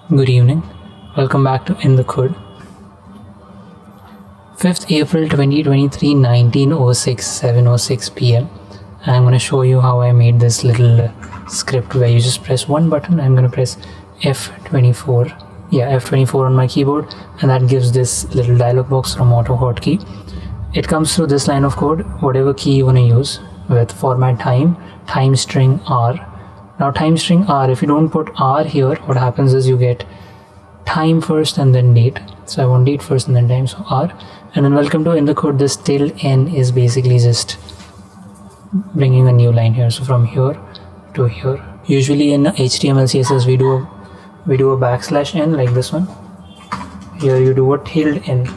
Good evening. Welcome back to In the Khud. 5th April 2023, 19:06, 7:06 p.m. I'm going to show you how I made this little script where you just press one button. I'm going to press F24. F24 on my keyboard, and that gives this little dialog box from Autohotkey. It comes through this line of code, whatever key you want to use, with format time string R. Now time string R, if you don't put R here, what happens is you get time first and then date. So I want date first and then time, so R. And then welcome to In the Khud. This till N is basically just bringing a new line here. So from here to here. Usually in HTML, CSS, we do a /N like this one. Here you do a tilde N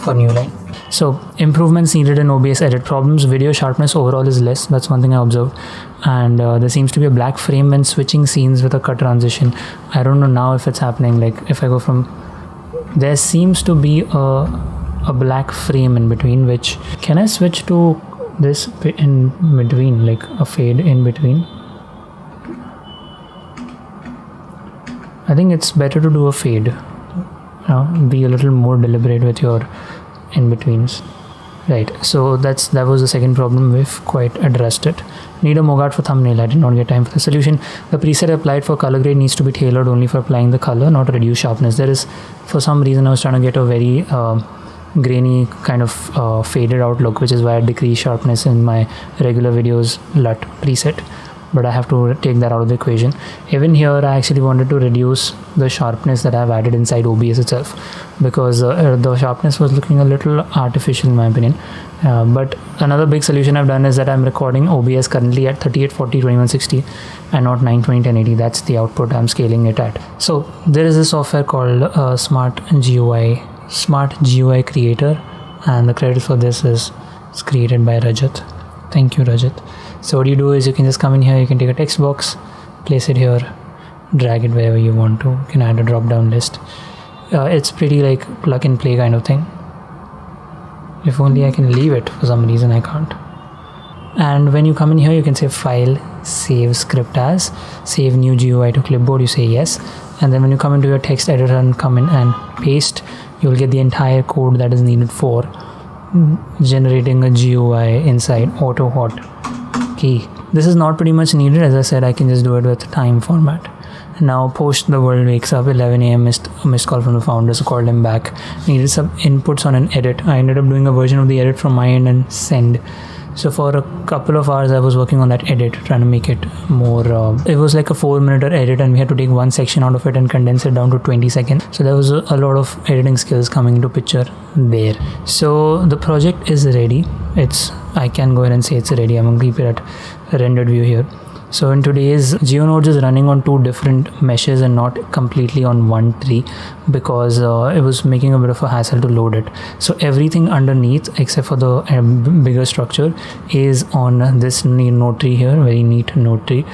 for new line. So improvements needed in OBS edit problems. Video sharpness overall is less. That's one thing I observed. And there seems to be a black frame when switching scenes with a cut transition. I don't know now if it's happening. Like if I go from, there seems to be a black frame in between, which, can I switch to this in between, like a fade in between? I think it's better to do a fade. Be a little more deliberate with your in-betweens. Right, so that was the second problem. We've quite addressed it. Need a Mogart for thumbnail. I did not get time for the solution. The preset applied for color grade needs to be tailored only for applying the color, not reduce sharpness. There is, for some reason, I was trying to get a very grainy kind of faded out look, which is why I decrease sharpness in my regular videos LUT preset. But I have to take that out of the equation. Even here, I actually wanted to reduce the sharpness that I've added inside OBS itself, because the sharpness was looking a little artificial in my opinion. But another big solution I've done is that I'm recording OBS currently at 3840 2160 and not 920 1080. That's the output I'm scaling it at. So there is a software called SmartUi Creator, and the credit for this is created by Rajat. Thank you, Rajat. So what you do is you can just come in here, you can take a text box, place it here, drag it wherever you want to. You can add a drop down list. It's pretty like plug and play kind of thing. If only I can leave it, for some reason I can't. And when you come in here, you can say file, save script as, save new GUI to clipboard, you say yes. And then when you come into your text editor and come in and paste, you'll get the entire code that is needed for generating a GUI inside Autohotkey. This is not pretty much needed. As I said, I can just do it with time format. Now post the world wakes up, 11 a.m. missed call from the founder, so called him back. Needed some inputs on an edit. I ended up doing a version of the edit from my end and send. So for a couple of hours I was working on that edit, trying to make it more, it was like a 4-minute edit, and we had to take one section out of it and condense it down to 20 seconds. So there was a lot of editing skills coming into picture there. So the project is ready. I can go ahead and say it's ready. I'm going to keep it at rendered view here. So in today's GeoNodes is running on 2 different meshes and not completely on one tree, because it was making a bit of a hassle to load it. So everything underneath except for the bigger structure is on this node tree here, very neat node tree,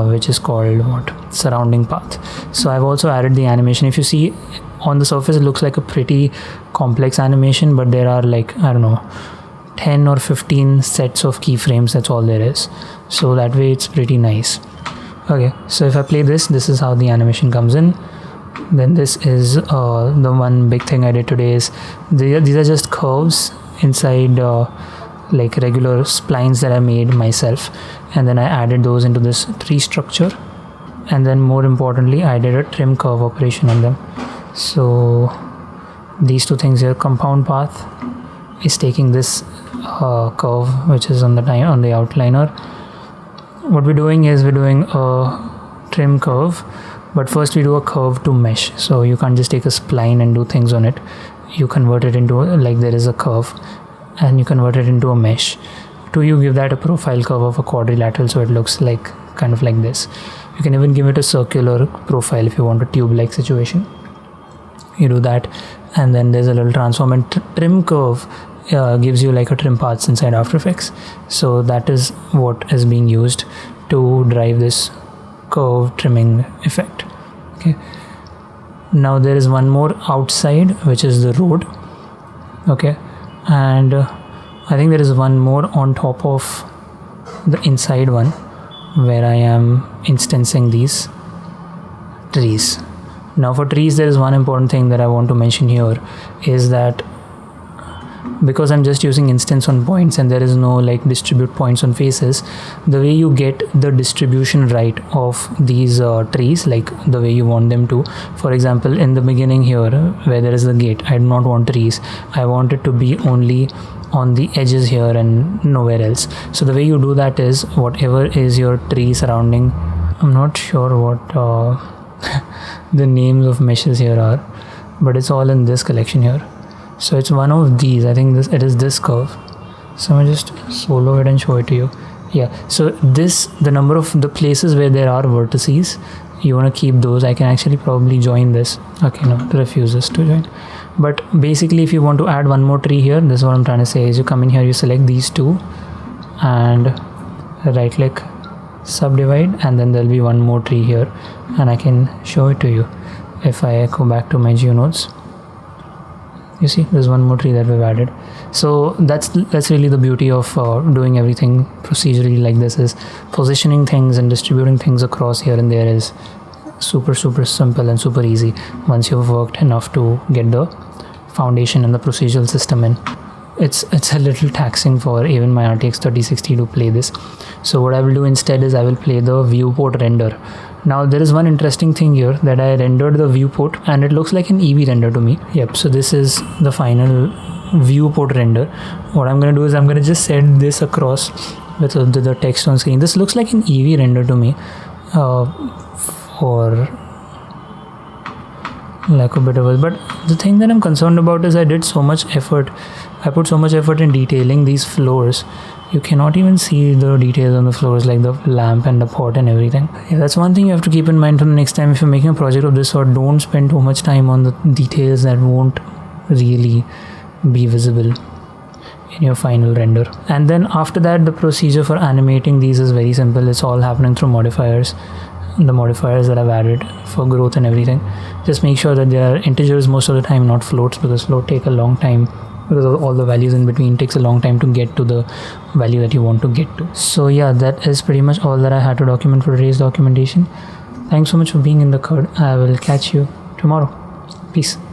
which is called surrounding path. So I've also added the animation. If you see on the surface, it looks like a pretty complex animation, but there are like, I don't know, 10 or 15 sets of keyframes. That's all there is. So that way it's pretty nice. Okay, so if I play this is how the animation comes in. Then this is the one big thing I did today is these are just curves inside like regular splines that I made myself, and then I added those into this tree structure, and then more importantly I did a trim curve operation on them. So these 2 things here, compound path is taking this curve which is on the outliner. What we're doing is we're doing a trim curve, but first we do a curve to mesh. So you can't just take a spline and do things on it. You convert it into, like, there is a curve, and you convert it into a mesh. You give that a profile curve of a quadrilateral, so it looks like kind of like this. You can even give it a circular profile if you want a tube-like situation. You do that, and then there's a little transform, and trim curve gives you like a trim paths inside After Effects. So that is what is being used to drive this curve trimming effect. Okay, now there is one more outside, which is the road. Okay, and I think there is one more on top of the inside one, where I am instancing these trees. Now for trees, there is one important thing that I want to mention here, is that because I'm just using instance on points and there is no like distribute points on faces, the way you get the distribution right of these trees, like the way you want them to. For example, in the beginning here where there is the gate, I do not want trees. I want it to be only on the edges here and nowhere else. So the way you do that is, whatever is your tree surrounding, I'm not sure what the names of meshes here are, but it's all in this collection here. So it's one of these. I think it is this curve. So I'm just solo it and show it to you. Yeah, so the number of the places where there are vertices, you want to keep those. I can actually probably join this. Okay, no, it refuses to join. But basically, if you want to add one more tree here, this is what I'm trying to say, is you come in here, you select these two and right click, subdivide, and then there'll be one more tree here, and I can show it to you. If I go back to my GeoNodes, you see there's one more tree that we've added. So that's really the beauty of doing everything procedurally like this, is positioning things and distributing things across here and there is super simple and super easy once you've worked enough to get the foundation and the procedural system in. It's a little taxing for even my RTX 3060 to play this. So what I will do instead is I will play the viewport render. Now there is one interesting thing here, that I rendered the viewport and it looks like an Eevee render to me. Yep, so this is the final viewport render. What I'm going to do is I'm going to just set this across with the text on screen. This looks like an Eevee render to me, for lack of a better word. But the thing that I'm concerned about is I put so much effort in detailing these floors. You cannot even see the details on the floors, like the lamp and the pot and everything. Yeah, that's one thing you have to keep in mind for the next time. If you're making a project of this sort, don't spend too much time on the details that won't really be visible in your final render. And then after that, the procedure for animating these is very simple. It's all happening through modifiers. The modifiers that I've added for growth and everything. Just make sure that they are integers most of the time, not floats, because float take a long time, because of all the values in between. Takes a long time to get to the value that you want to get to. So yeah, that is pretty much all that I had to document for today's documentation. Thanks so much for being in the khud. I will catch you tomorrow. Peace.